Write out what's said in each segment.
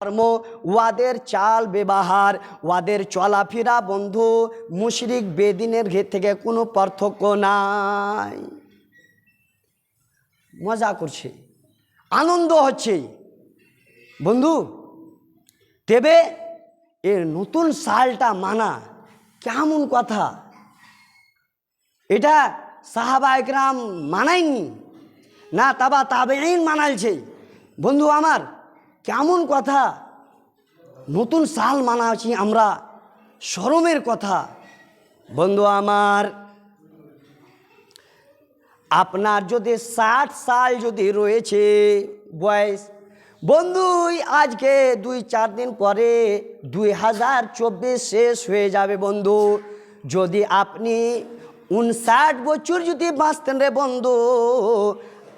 কর্ম, ওয়াদের চাল ব্যবহার, ওয়াদের চলাফেরা বন্ধু মুশরিক বেদিনের থেকে কোনো পার্থক্য নাই। মজা করছে, আনন্দ হচ্ছে বন্ধু। তবে এর নতুন সালটা মানা কেমন কথা, এটা সাহাবা একরাম মানায়নি না, তাবেঈন মানাইছে। বন্ধু আমার, কেমন কথা, নতুন সাল মানাচ্ছি আমরা, শরমের কথা। বন্ধু আমার, আপনার যদি 60 সাল যদি রয়েছে বয়স, বন্ধু আজকে 2-4 দিন পরে 2024 শেষ হয়ে যাবে বন্ধু। যদি আপনি 59 বছর যদি বাঁচতেন রে বন্ধু,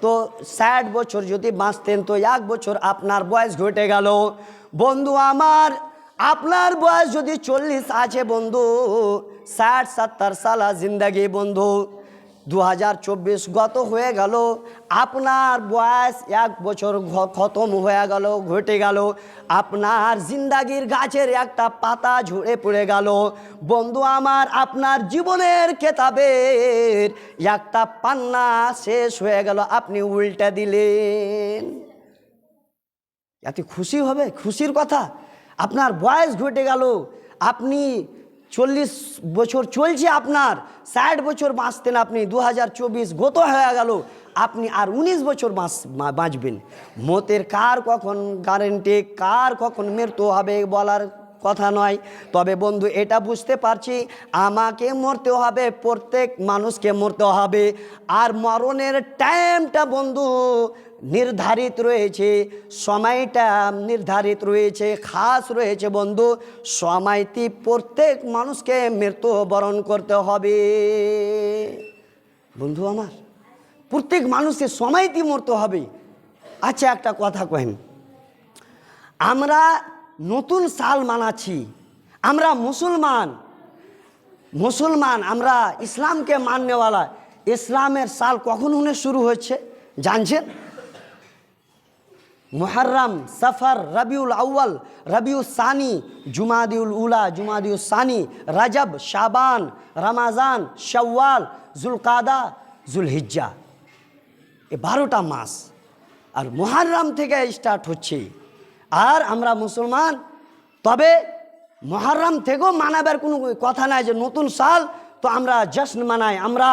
তো 60 বছর যদি বাঁচতেন তো 1 বছর আপনার বয়স ঘটে গেল। বন্ধু আমার, আপনার বয়স যদি 40 আছে বন্ধু, 60-70 সালা জিন্দাগি বন্ধু, 2024 গত হয়ে গেল, আপনার বয়স 1 বছর খতম হয়ে গেল, ঘটে গেল, আপনার জিন্দাগির গাছের একটা পাতা ঝরে পড়ে গেল। বন্ধু আমার, আপনার জীবনের কেতাবের একটা পান্না শেষ হয়ে গেল, আপনি উল্টা দিলেন। এত খুশি হবে? খুশির কথা। আপনার বয়স ঘটে গেল, আপনি 40 বছর চলছে, আপনার 60 বছর বাঁচতেন আপনি, 2024 গত হয়ে গেল, আপনি আর 19 বছর বাঁচবেন। মতের কার কখন গ্যারান্টি, কার কখন মৃত্যু হবে বলার কথা নয়। তবে বন্ধু এটা বুঝতে পারছি, আমাকে মরতে হবে, প্রত্যেক মানুষকে মরতে হবে। আর মরণের টাইমটা বন্ধু নির্ধারিত রয়েছে, সময়টা নির্ধারিত রয়েছে, খাস রয়েছে বন্ধু। সময়টি প্রত্যেক মানুষকে মৃত্যুবরণ করতে হবে বন্ধু আমার, প্রত্যেক মানুষকে সময়টি মরতে হবে। আচ্ছা একটা কথা কহেন, আমরা নতুন সাল মানাচ্ছি, আমরা মুসলমান, আমরা ইসলামকে মাননেওয়ালা। ইসলামের সাল কখন শুরু হচ্ছে জানছেন? মুহররম, সফর, রবিউল আউয়াল, রবিউল সানি, জুমাদিউল উলা, জুমাদিউল সানি, রজব, শাবান, রমাজান, শাওয়াল, জুলকাদা, জুলহিজ্জা, এই 12টা মাস। আর মুহররম থেকে স্টার্ট হচ্ছে। আর আমরা মুসলমান, তবে মুহররম থেকেও মানাবার কোনো কথা নাই যে নতুন সাল তো আমরা জশ্ন মানাই, আমরা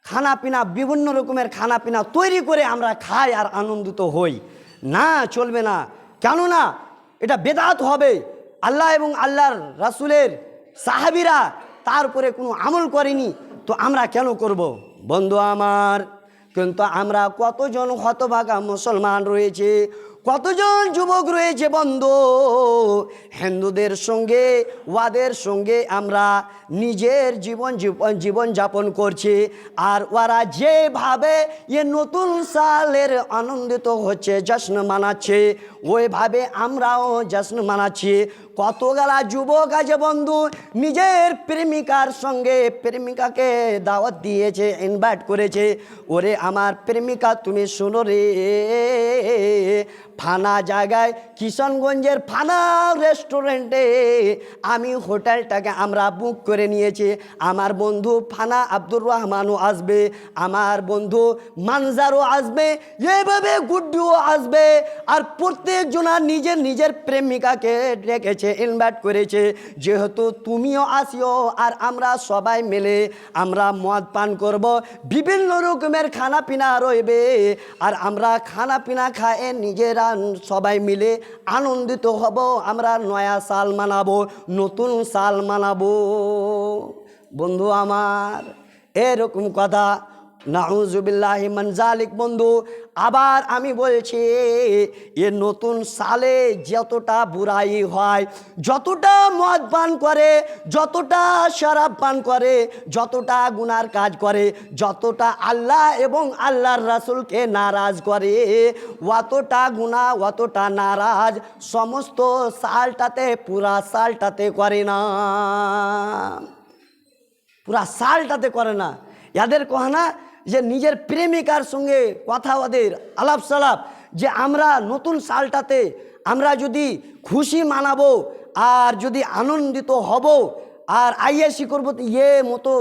খানা পিনা, বিভিন্ন রকমের খানা পিনা তৈরি করে আমরা খাই আর আনন্দিত হই। না, চলবে না। কেননা এটা বেদাত হবে। আল্লাহ এবং আল্লাহর রাসূলের সাহাবীরা তার উপরে কোনো আমল করেনি, তো আমরা কেন করব বন্ধু আমার? কিন্তু আমরা কতজন হতভাগা মুসলমান রয়েছে, কতজন যুবক রয়েছে বন্ধু, হিন্দুদের সঙ্গে ওয়াদের সঙ্গে আমরা নিজের জীবন যাপন করছি। আর ওরা যেভাবে এ নতুন সালের আনন্দিত হচ্ছে, জশ্ন মানাচ্ছে, ওইভাবে আমরাও জশ্ন মানাচ্ছি। কতগুলা যুবক আছে বন্ধু, নিজের প্রেমিকার সঙ্গে প্রেমিকাকে দাওয়াত দিয়েছে, ইনভাইট করেছে, ওরে আমার প্রেমিকা তুমি শোনো রে, ফানা জায়গায়, কিশনগঞ্জের ফানা রেস্টুরেন্টে আমি হোটেলটাকে আমরা বুক করে নিয়েছি। আমার বন্ধু ফানা আব্দুর রহমানও আসবে, আমার বন্ধু মানজারও আসবে, এইভাবে গুড্ডুও আসবে। আর প্রত্যেকজনা নিজের নিজের প্রেমিকাকে ডেকেছে, ইনভাইট করেছে, যেহেতু তুমিও আসিও। আর আমরা সবাই মিলে আমরা মদ পান করব, বিভিন্ন রকমের খানা পিনা রইবে, আর আমরা খানা পিনা খায়ে নিজেরা সবাই মিলে আনন্দিত হব। আমরা নয়া সাল মানাবো, নতুন সাল মানাবো বন্ধু আমার। এরকম কথা, নাউজুবিল্লাহি মিন যালিক বন্ধু। আবার আমি বলছি, এ নতুন সালে যতটা বুরাই হয়, যতটা মদ পান করে, যতটা শরাব পান করে, যতটা গুনার কাজ করে, যতটা আল্লাহ এবং আল্লাহর রাসূলকে নারাজ করে, অতটা গুনাহ, অতটা নারাজ সমস্ত সালটাতে, পুরা সালটাতে করে না, পুরা সালটাতে করে না। এদের কহনা যে নিজের প্রেমিকার সঙ্গে কথা, ওদের আলাপ সালাপ, যে আমরা নতুন সালটাতে আমরা যদি খুশি মানাবো আর যদি আনন্দিত হব আর আইয়াসি করবো, তো মতো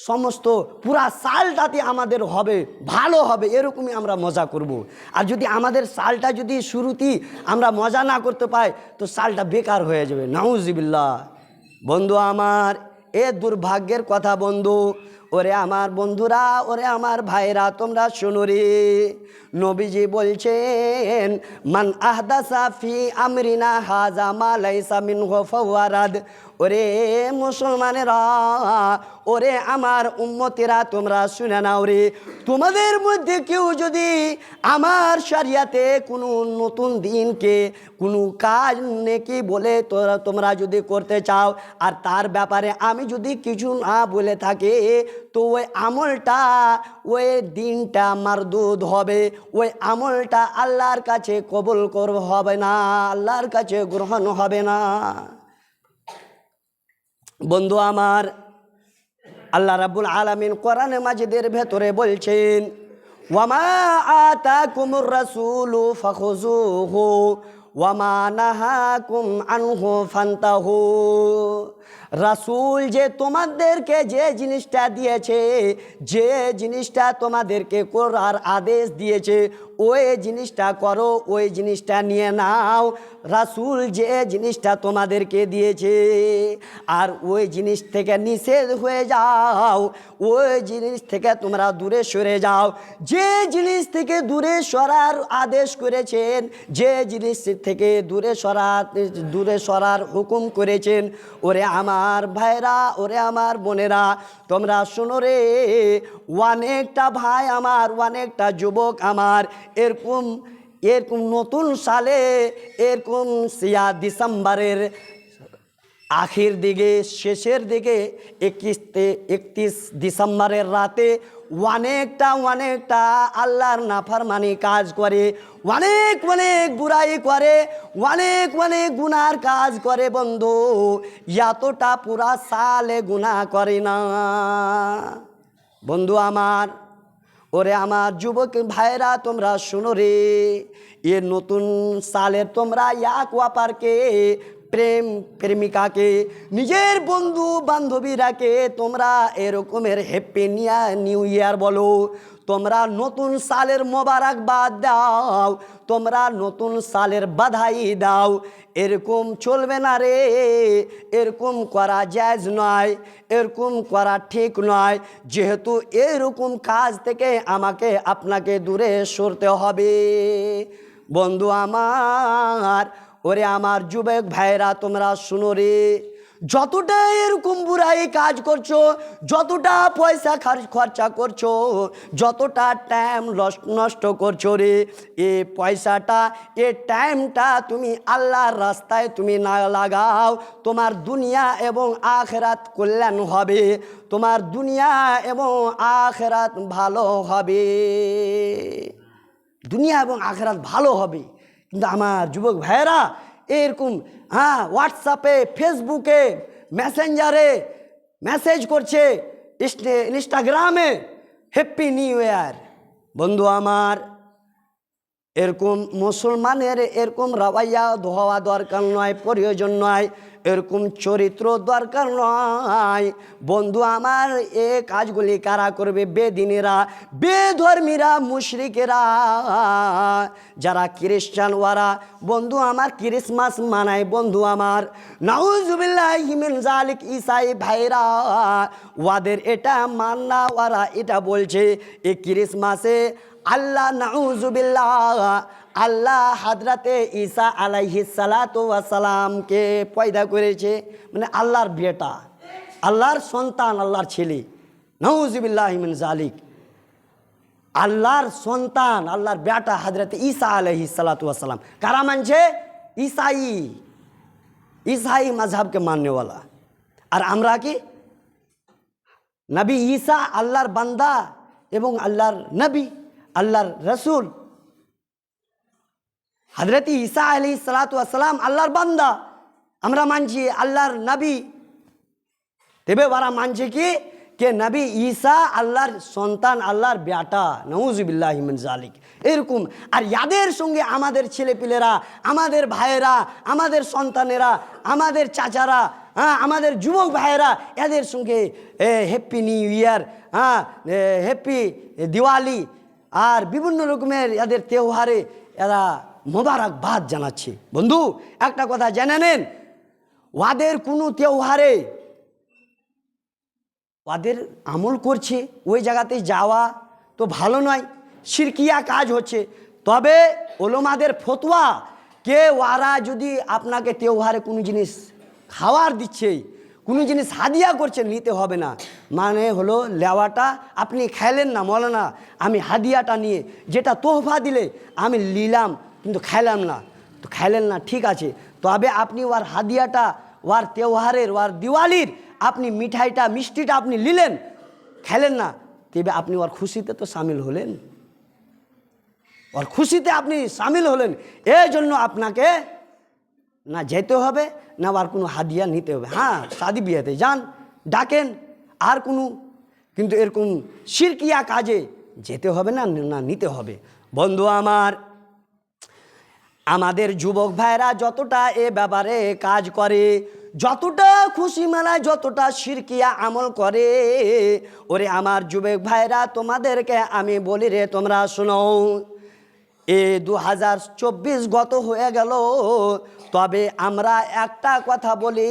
সমস্ত পুরা সালটাতে আমাদের হবে, ভালো হবে, এরকমই আমরা মজা করব। আর যদি আমাদের সালটা যদি শুরুতেই আমরা মজা না করতে পাই, তো সালটা বেকার হয়ে যাবে। নাউজুবিল্লাহ। বন্ধু আমার, দুর্ভাগ্যের কথা বন্ধু। ওরে আমার বন্ধুরা, ওরে আমার ভাইরা, তোমরা শোনো রে, নবীজি বলছেন, মান আহদাসা ফি আমরিনা হাযা মা লাইসা মিনহু ফাহুয়া রাদ। ওরে মুসলমানেরা, ওরে আমার উম্মতিরা, তোমরা শুনে নাও রে, তোমাদের মধ্যে কেউ যদি আমার শরিয়াতে কোনো নতুন দিনকে কোনো কাজ নেকি বলে তোমরা যদি করতে চাও, আর তার ব্যাপারে আমি যদি কিছু না বলে থাকি, তো ওই আমলটা, ওই দিনটা মারদুদ হবে, ওই আমলটা আল্লাহর কাছে কবুল হবে না, আল্লাহর কাছে গ্রহণ হবে না। বন্ধু আমার, আল্লাহ রাব্বুল আলামিন কোরআনে মাজিদের ভেতরে বলছেন, ওয়ামা আতাকুমুর রাসূলু ফাখুযুহু ওয়ামা নাহাকুম আনহু ফান্তাহু। রাসূল যে তোমাদেরকে যে জিনিসটা দিয়েছে, যে জিনিসটা তোমাদেরকে করার আদেশ দিয়েছে, ওই জিনিসটা করো, ওই জিনিসটা নিয়ে নাও। রাসূল যে জিনিসটা তোমাদেরকে দিয়েছে আর ওই জিনিস থেকে নিষেধ হয়ে যাও, ওই জিনিস থেকে তোমরা দূরে সরে যাও। যে জিনিস থেকে দূরে সরার আদেশ করেছেন, যে জিনিস থেকে দূরে সরার হুকুম করেছেন, ওরে আমার ভাইরা, ওরে আমার বোনেরা, তোমরা শোনো রে, অনেকটা ভাই আমার, অনেকটা যুবক আমার, এরকম নতুন সালে, এরকম ডিসেম্বরের আখির দিকে, শেষের দিকে 31 ডিসেম্বরের রাতে অনেকটা আল্লাহর নাফরমানি কাজ করে, অনেক বুরাই করে, অনেক গুনার কাজ করে বন্ধু। এতটা পুরা সালে গুনাহ করে না বন্ধু আমার। ওরে আমার যুবক ভাইরা, তোমরা শুনো রে, এ নতুন সালের তোমরা এক অপরকে, প্রেমিকাকে, নিজের বন্ধু বান্ধবীরাকে তোমরা এরকমের হ্যাপি নিউ ইয়ার বলো, তোমরা নতুন সালের মোবারকবাদ দাও, তোমরা নতুন সালের বাধাই দাও। এরকম চলবে না রে, এরকম করা জায়েজ নয়, এরকম করা ঠিক নয়। যেহেতু এরকম কাজ থেকে আমাকে আপনাকে দূরে সরতে হবে বন্ধু আমার। ওরে আমার যুবক ভাইরা, তোমরা শুনো রে, যতটা এরকম বুড়াই কাজ করছো, যতটা পয়সা খরচা করছো, যতটা টাইম নষ্ট করছো রে, এ পয়সাটা, এ টাইমটা তুমি আল্লাহর রাস্তায় তুমি না লাগাও, তোমার দুনিয়া এবং আখিরাত কল্যাণ হবে, তোমার দুনিয়া এবং আখিরাত ভালো হবে, দুনিয়া এবং আখিরাত ভালো হবে। কিন্তু আমার যুবক ভাইয়েরা এরকম হোয়াটসঅ্যাপে, ফেসবুকে, মেসেঞ্জারে মেসেজ করছে, ইনস্টাগ্রামে হ্যাপি নিউ ইয়ার। বন্ধু আমার, এরকম মুসলমানের এরকম রাওয়াইয়া হওয়া দরকার নয়, প্রয়োজন নয়, এরকম চরিত্র দরকার নয় বন্ধু আমার। এ কাজগুলি কারা করবে? বেদিনীরা, বেধর্মীরা, মুশরিকেরা, যারা খ্রিস্টান, ওরা বন্ধু আমার ক্রিসমাস মানায় বন্ধু আমার। নাউজুবিল্লাহি মিন যালিক, ঈসাই ভাইরা, ওদের এটা মান্না, ওরা এটা বলছে এই ক্রিসমাসে আল্লাহ, নাউজুবিল্লাহ, আল্লাহ হযরতে ঈসা আলাইহিস সালাতু ওয়াস সালামকে পয়দা করেছে, মানে আল্লাহর বেটা, আল্লাহর সন্তান, আল্লাহর ছেলে। নাউজুবিল্লাহি মিন যালিক, আল্লাহর সন্তান, আল্লাহর বেটা হযরতে ঈসা আলাইহিস সালাতু ওয়াস সালাম। কারা মানছে? ঈসাই মাযহাবকে মাননেওয়ালা। আর আমরা কি? নবী ঈসা আল্লাহর বান্দা এবং আল্লাহর নবী, আল্লাহর রসুল। হযরত ঈসা আলাইহিস সালাতু ওয়াস সালাম আল্লাহর বান্দা, আমরা মানছি আল্লাহর নবী। তবে ওরা মানছে কি কে নবী ঈসা আল্লাহর সন্তান, আল্লাহর বেটা, নাউজুবিল্লাহি মিন জালিক, এরকম। আর ইয়াদের সঙ্গে আমাদের ছেলেপিলেরা, আমাদের ভাইয়েরা, আমাদের সন্তানেরা, আমাদের চাচারা, হ্যাঁ, আমাদের যুবক ভাইয়েরা, এদের সঙ্গে হ্যাপি নিউ ইয়ার, হ্যাঁ, হ্যাপি দিওয়ালি আর বিভিন্ন রকমের এদের তেওহারে এরা মোবারকবাদ জানাচ্ছে। বন্ধু, একটা কথা জেনে নেন, ওদের কোনো তেওহারে ওদের আমল করছে, ওই জায়গাতে যাওয়া তো ভালো নয়, শিরকিয়া কাজ হচ্ছে। তবে ওলামাদের ফতোয়া, কে ওরা যদি আপনাকে তেওহারে কোনো জিনিস খাওয়ার দিচ্ছে, কোনো জিনিস হাদিয়া করছে, নিতে হবে না। মানে হলো লেওয়াটা আপনি খাইলেন না, মৌলানা আমি হাদিয়াটা নিয়ে, যেটা তোহফা দিলে আমি নিলাম কিন্তু খাইলাম না, তো খাইলেন না, ঠিক আছে। তবে আপনি ওর হাদিয়াটা, ওর তেওহারের, ওর দিওয়ালির আপনি মিঠাইটা, মিষ্টিটা আপনি নিলেন, খেলেন না, তবে আপনি ওর খুশিতে তো সামিল হলেন, ওর খুশিতে আপনি সামিল হলেন। এই জন্য আপনাকে না যেতে হবে, না আর কোনো হাদিয়া নিতে হবে। হ্যাঁ, শাদি বিয়েতে যান, ডাকেন, আর কোনো, কিন্তু এরকম শিরকিয়া কাজে যেতে হবে না, না নিতে হবে। বন্ধু আমার, আমাদের যুবক ভাইরা যতটা এ ব্যাপারে কাজ করে, যতটা খুশি মেলায়, যতটা শিরকিয়া আমল করে, ওরে আমার যুবক ভাইরা, তোমাদেরকে আমি বলি রে, তোমরা শোনো, এ 2024 গত হয়ে গেল, তবে আমরা একটা কথা বলি,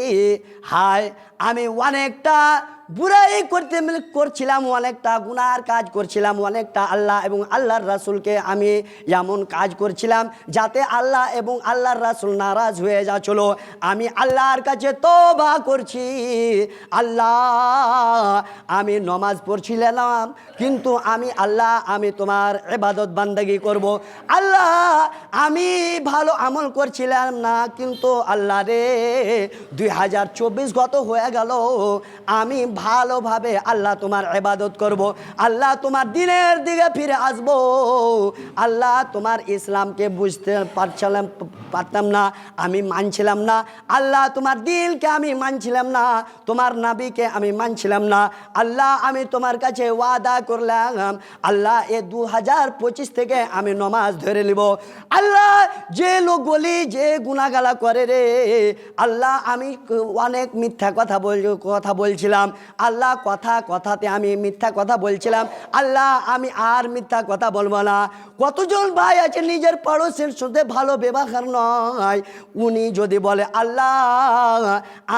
হায় আমি অনেকটা বুড়াই করছিলাম, অনেকটা গুনার কাজ করছিলাম, অনেকটা আল্লাহ এবং আল্লাহর রাসূলকে আমি এমন কাজ করছিলাম যাতে আল্লাহ এবং আল্লাহর রাসূল নারাজ হয়ে যাচ্ছিল। আমি আল্লাহর কাছে তওবা করছি, আল্লাহ আমি নমাজ পড়ছিলাম, কিন্তু আমি আল্লাহ আমি তোমার ইবাদত বান্দাগি করব। আল্লাহ আমি ভালো আমল করছিলাম না, কিন্তু আল্লাহ রে 2024 গত হয়ে গেল, আমি ভালোভাবে আল্লাহ তোমার ইবাদত করব, আল্লাহ তোমার দিনের দিকে ফিরে আসব। আল্লাহ তোমার ইসলামকে বুঝতে পারতাম না, আমি মানছিলাম না, আল্লাহ তোমার দিলকে আমি মানছিলাম না, তোমার নবীকে আমি মানছিলাম না। আল্লাহ আমি তোমার কাছে ওয়াদা করলাম, আল্লাহ এ 2025 থেকে আমি নমাজ ধরে নিব। আল্লাহ যে লোকগুলি যে গুনাহগালা করে রে, আল্লাহ আমি অনেক মিথ্যা কথা বলছিলাম, আল্লাহ কথাতে আমি মিথ্যা কথা বলছিলাম, আল্লাহ আমি আর মিথ্যা কথা বলবো না। কতজন ভাই আছে নিজের পড়োশের সাথে ভালো ব্যবহার নয়, উনি যদি বলে আল্লাহ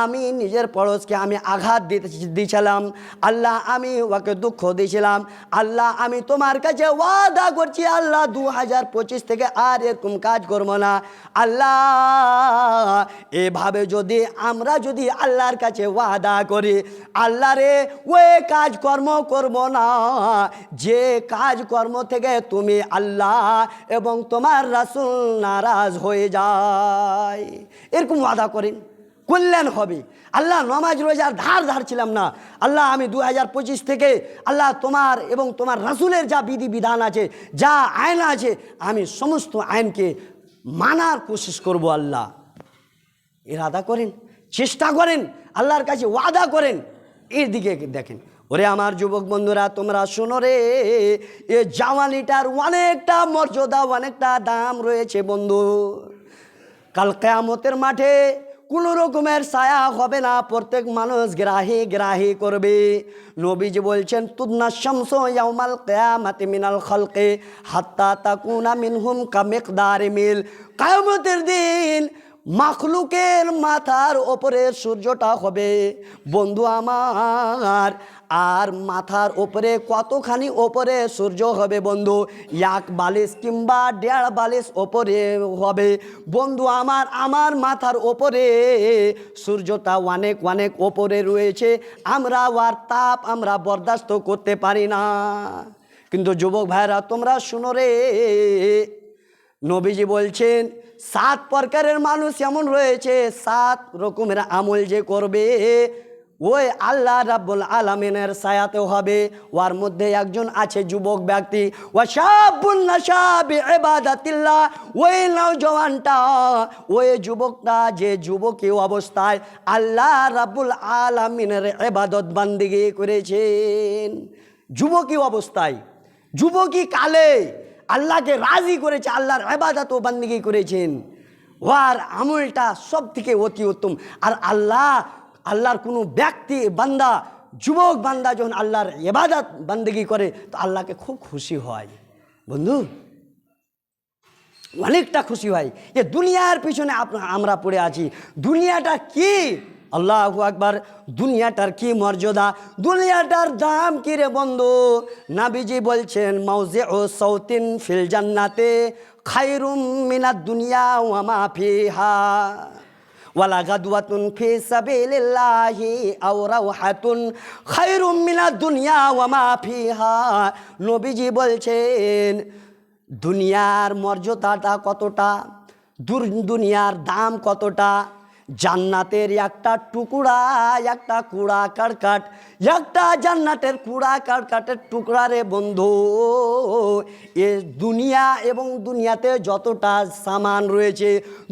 আমি নিজের পড়োশকে আমি আঘাত দিয়েছিলাম, আল্লাহ আমি ওকে দুঃখ দিয়েছিলাম, আল্লাহ আমি তোমার কাছে ওয়াদা করছি, আল্লাহ 2025 থেকে আর এরকম কাজ করবো না। আল্লাহ এভাবে যদি আমরা যদি আল্লাহর কাছে ওয়াদা করি, আল্লাহ রে ওই কাজকর্ম করব না যে কাজকর্ম থেকে তুমি আল্লাহ এবং তোমার রাসূল নারাজ হয়ে যায়, এরকম ওয়াদা করেন, কল্যাণ হবে। আল্লাহ নমাজ রোজার ধার ছিলাম না, আল্লাহ আমি 2025 থেকে আল্লাহ তোমার এবং তোমার রাসূলের যা বিধি বিধান আছে, যা আইন আছে, আমি সমস্ত আইনকে মানার কোশিশ করব। আল্লাহ ইরাদা করেন, চেষ্টা করেন, আল্লাহর কাছে ওয়াদা করেন, এর দিকে দেখেন। ওরে আমার যুবক বন্ধুরা, তোমরা শোনো রে, এ জাওয়ানিটার অনেকটা মর্যাদা, অনেকটা দাম রয়েছে বন্ধু। কাল কিয়ামতের মাঠে কোনো রকমের ছায়া হবে না, প্রত্যেক মানুষ গ্রাহী করবে। নবীজি বলছেন, তুদনা শামসু ইয়াউমাল কিয়ামাতি মিনাল খালকি হাত্তা তাকুনা মিনহুম কামিকদারি মিল। কিয়ামতের দিন মাখলুকের মাথার ওপরে সূর্যটা হবে বন্ধু আমার, আর মাথার ওপরে কতখানি ওপরে সূর্য হবে বন্ধু, 1 বালিশ কিংবা 1.5 বালিশ ওপরে হবে বন্ধু আমার মাথার ওপরে সূর্যটা অনেক অনেক ওপরে রয়েছে, আমরা ওর তাপ আমরা বরদাস্ত করতে পারি না। কিন্তু যুবক ভাইরা তোমরা শুনো রে, নবীজি বলছেন 7 প্রকারের মানুষ এমন রয়েছে, 7 রকমের আমল যে করবে ওই আল্লাহ রাব্বুল আলামিনের ছায়াতেও হবে। ওর মধ্যে একজন আছে যুবক ব্যক্তি, ওয়াশাবুন নাশা বিইবাদাতিল্লাহ, ওই নওজওয়ানটা, ওই যুবকটা যে যুবকী অবস্থায় আল্লাহ রাব্বুল আলামিনের ইবাদত বান্দিগি করেছেন। যুবকী অবস্থায়, যুবকী কালে আল্লাহকে রাজি করেছে, আল্লাহর ইবাদত ও বান্দিগি করেছেন। ওর আমলটা সব থেকে অতি উত্তম। আর আল্লাহর কোনো ব্যক্তি বান্দা, যুবক বান্দা যখন আল্লাহর ইবাদত বান্দিগি করে তো আল্লাহকে খুব খুশি হয় বন্ধু, অনেকটা খুশি হয়। এ দুনিয়ার পিছনে আমরা পড়ে আছি, দুনিয়াটা কি? আল্লাহু আকবার। দুনিয়াটার কি মর্যাদা, দুনিয়াটার দাম কি রে বন্ধু? নবীজি বলছেন মাউজিউ সাউতিন ফিল জান্নাতে খায়রুম মিনাদ দুনিয়া ওয়া মা ফিহা ওয়ালা গাদওয়াতুন ফি সাবিলিল্লাহি আও রাওহাতুন খায়রুম মিনাদ দুনিয়া ওয়া মা ফিহা। নবীজি বলছেন দুনিয়ার মর্যাদাটা কতটা, দুনিয়ার দাম কতটা। জান্নাতের একটা টুকরা, একটা কুড়া কারকাট, একটা জান্নাতের কুড়া কারকাটের টুকরা রে বন্ধু। এ দুনিয়া এবং দুনিয়াতে যতটা সামান রয়েছে,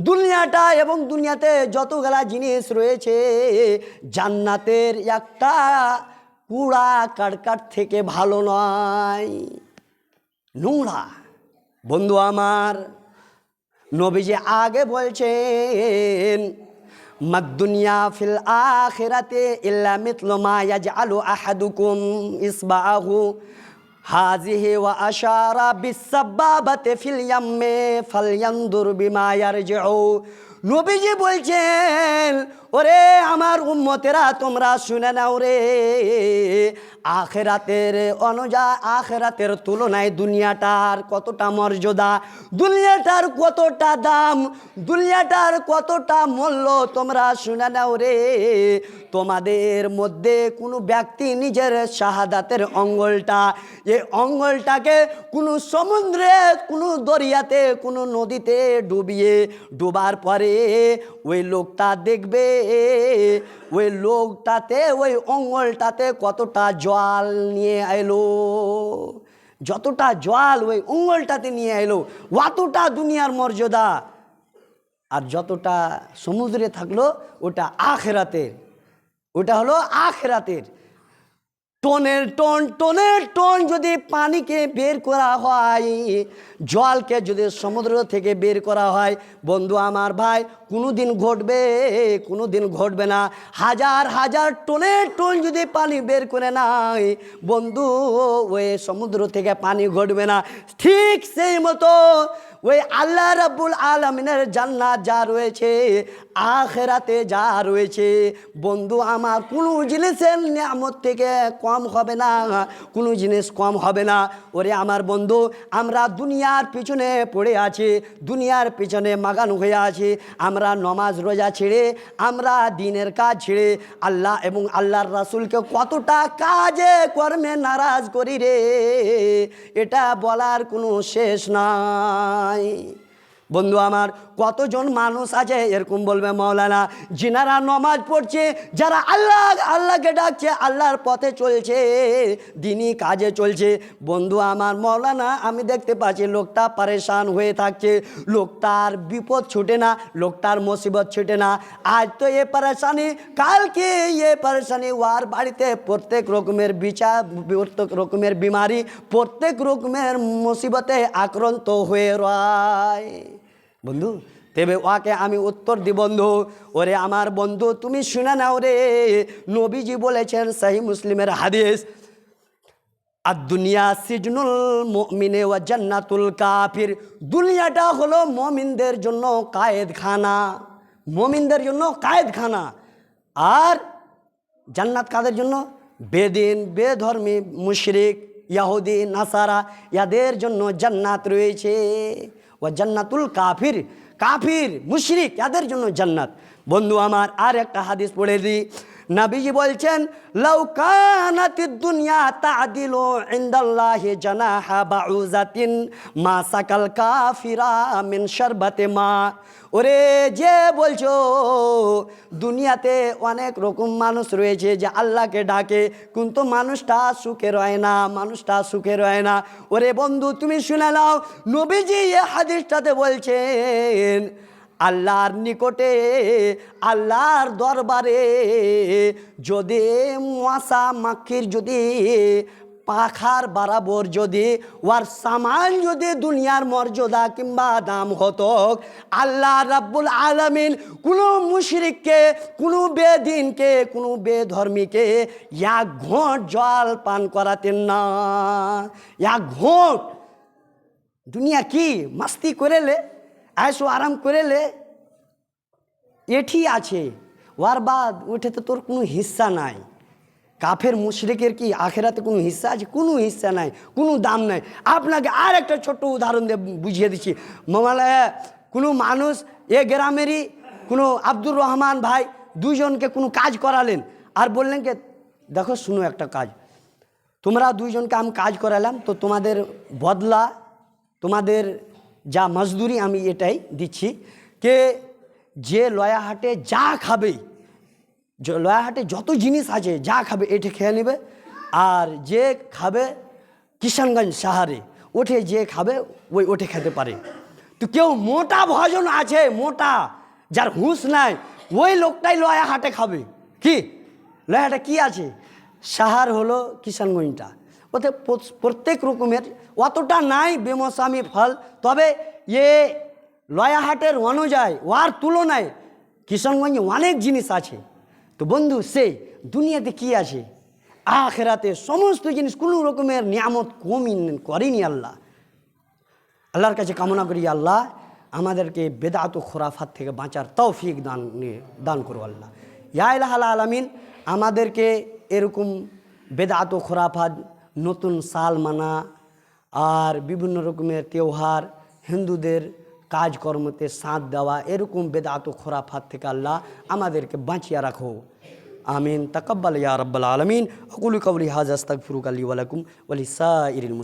দুনিয়াটা এবং দুনিয়াতে যতগুলা জিনিস রয়েছে, জান্নাতের একটা কুড়া কারকাট থেকে ভালো নয়, নোংরা বন্ধু আমার। নবীজি আগে বলছেন মাদ্দুনিয়া ফিল আখিরাতে ইল্লা মিথলু মা ইয়াজআলু আহাদুকুম ইসবাহু হাযিহি ওয়া আশারা বিসসাবাবাতি ফিল ইয়াম্মি ফালয়ানদুর বিমা ইয়ারজিউ। নবীজি বলছেন ওরে আমার উম্মতেরা তোমরা শুনে নাও রে, আখিরাতের আখিরাতের তুলনায় দুনিয়াটার কতটা মর্যাদা, দুনিয়াটার কতটা দাম, দুনিয়াটার কতটা মূল্য তোমরা শুনে নাও রে। তোমাদের মধ্যে কোনো ব্যক্তি নিজের শাহাদাতের অঙ্গলটা, এই অঙ্গলটাকে কোনো সমুদ্রে, কোনো দরিয়াতে, কোনো নদীতে ডুবার পরে ওই লোকটা দেখবে ওই লোকটাতে, ওই অঙ্গলটাতে কতটা জল নিয়ে এলো, যতটা জল ওই অঙ্গলটাতে নিয়ে এলো অতটা দুনিয়ার মর্যাদা। আর যতটা সমুদ্রে থাকলো ওটা আখিরাতের, ওটা হলো আখিরাতের। টনের টন যদি পানিকে বের করা হয়, জলকে যদি সমুদ্র থেকে বের করা হয় বন্ধু আমার ভাই, কোনো দিন ঘটবে না। হাজার টন যদি পানি বের করে নেয় বন্ধু, ওই সমুদ্র থেকে পানি ঘটবে না। ঠিক সেই মতো ওই আল্লাহ রাব্বুল আলামিনের জান্নাত যা রয়েছে, আখিরাতে যা রয়েছে বন্ধু আমার, কোনো জিনিসের নিয়ামত থেকে কম হবে না, কোনো জিনিস কম হবে না। ওরে আমার বন্ধু, আমরা দুনিয়ার পিছনে পড়ে আছি, দুনিয়ার পিছনে মাগান হয়ে আছি। আমরা নমাজ রোজা ছেড়ে, আমরা দিনের কাজ ছেড়ে আল্লাহ এবং আল্লাহর রাসূলকে কতটা কাজে কর্মে নারাজ করি রে, এটা বলার কোনো শেষ নাই বন্ধু আমার। কতজন মানুষ আছে এরকম বলবে মৌলানা, যিনারা নমাজ পড়ছে, যারা আল্লাহকে ডাকছে, আল্লাহর পথে চলছে, দিনই কাজে চলছে বন্ধু আমার, মৌলানা আমি দেখতে পাচ্ছি লোকটা পরেশান হয়ে থাকছে, লোকটার বিপদ ছুটে না, লোকটার মুসিবত ছুটে না। আজ তো এ পরেশানি, কালকে এ পরেশানি, ওয়ার বাড়িতে প্রত্যেক রকমের প্রত্যেক রকমের বিমারি, প্রত্যেক রকমের মুসিবতে আক্রান্ত হয়ে রয় বন্ধু। তবে ওকে আমি উত্তর দিই বন্ধু, ওরে আমার বন্ধু তুমি শুনে নাও রে, নবীজি বলেছেন সহিহ মুসলিমের হাদিস, আর দুনিয়া সিজনুল মুমিনে ওয়া জান্নাতুল কাফির। দুনিয়াটা হলো মুমিনদের জন্য কায়েদখানা, মুমিনদের জন্য কায়েদখানা। আর জান্নাত কাদের জন্য? বেদিন, বেধর্মী, মুশরিক, ইহুদি, নাসারা, এদের জন্য জান্নাত রয়েছে। ও জান্নাতুল কাফির, কাফির মুশরিক এদের জন্য জান্নাত বন্ধু আমার। আর একটা হাদিস পড়ে দিই, নবীজি বলছেন লাউ কানাতিদ দুনিয়া তা'দিলু ইনদাল্লাহি জানাহা বাউজাতিন মা সাকাল কাফিরা মিন শারবাতি মা। ওরে যে বলছো দুনিয়াতে অনেক রকম মানুষ রয়েছে যে আল্লাহকে ডাকে, কিন্তু মানুষটা সুখে রয় না, মানুষটা সুখে রয় না। ওরে বন্ধু তুমি শুনে নাও, নবীজি এই হাদিসটাতে বলছেন আল্লাহর নিকটে, আল্লাহর দরবারে যদি মশা মাখির যদি পাখার বরাবর যদি ওর সামান যদি দুনিয়ার মর্যাদা কিংবা দাম হতো, আল্লাহ রাব্বুল আলামিন কোনো মুশরিককে, কোনো বেদিনকে, কোনো বেধর্মীকে এক ঘোঁট জল পান করাতেন না। এক ঘোঁট। দুনিয়া কি মাস্তি করেলে, ऐसो आराम करेले एठी आछे, ওয়ার বাদ ওইটাতে তোর কোনো হিস্সা নাই। কাফের মুশরিকের কি আখেরাতে কোনো হিস্সা আছে? কোনো হিস্সা নাই, কোনো দাম নাই। আপনাকে আর একটা ছোট্ট উদাহরণ দিয়ে বুঝিয়ে দিচ্ছি। মামালয়ে কোনো মানুষ এ গ্রামেরই কোনো আব্দুর রহমান ভাই দুইজনকে কোনো কাজ করালেন আর বললেন কে দেখো শুনো একটা কাজ, তোমরা দুইজনকে আমি কাজ করালাম, তো তোমাদের বদলা, তোমাদের যা মজদুরি আমি এটাই দিচ্ছি কে যে লয়াহাটে যা খাবে, লয়াহাটে যত জিনিস আছে যা খাবে এটা খেয়ে নেবে, আর যে খাবে কিষানগঞ্জ শহরে ওঠে যে খাবে ওই ওঠে খেতে পারে। তো কেউ মোটা ভজন আছে, মোটা যার হুঁশ নাই, ওই লোকটাই লয়াহাটে খাবে। কি লয়াহাটে কি আছে? শহর হলো কিষানগঞ্জটা, ওতে প্রত্যেক রকমের অতটা নাই বেমৌসুমি ফল, তবে এ লয়াহাটের অনুযায়ী ওর তুলনায় কিষানগঞ্জে অনেক জিনিস আছে। তো বন্ধু সেই দুনিয়াতে কি আছে? আখেরাতে সমস্ত জিনিস, কোনো রকমের নিয়ামত কমই করেনি আল্লাহ। আল্লাহর কাছে কামনা করি আল্লাহ আমাদেরকে বেদাত ও খোরাফাত থেকে বাঁচার তৌফিক দান করো আল্লাহ। ইয়া ইলাহাল আলামিন, আমাদেরকে এরকম বেদাত ও খোরাফাত, নতুন সাল মানা আর বিভিন্ন রকমের তেওহার, হিন্দুদের কাজকর্মতে সাথ দেওয়া, এরকম বেদাত ও খোরাফাত থেকে আল্লাহ আমাদেরকে বাঁচিয়ে রাখো। আমিন। তাকাব্বাল ইয়া রাব্বাল আলামিন। আকুলু কাওলি হাযা আস্তাগফিরুকা লি ওয়া লাকুম ওয়া লিসাইরিল মুসলিমিন।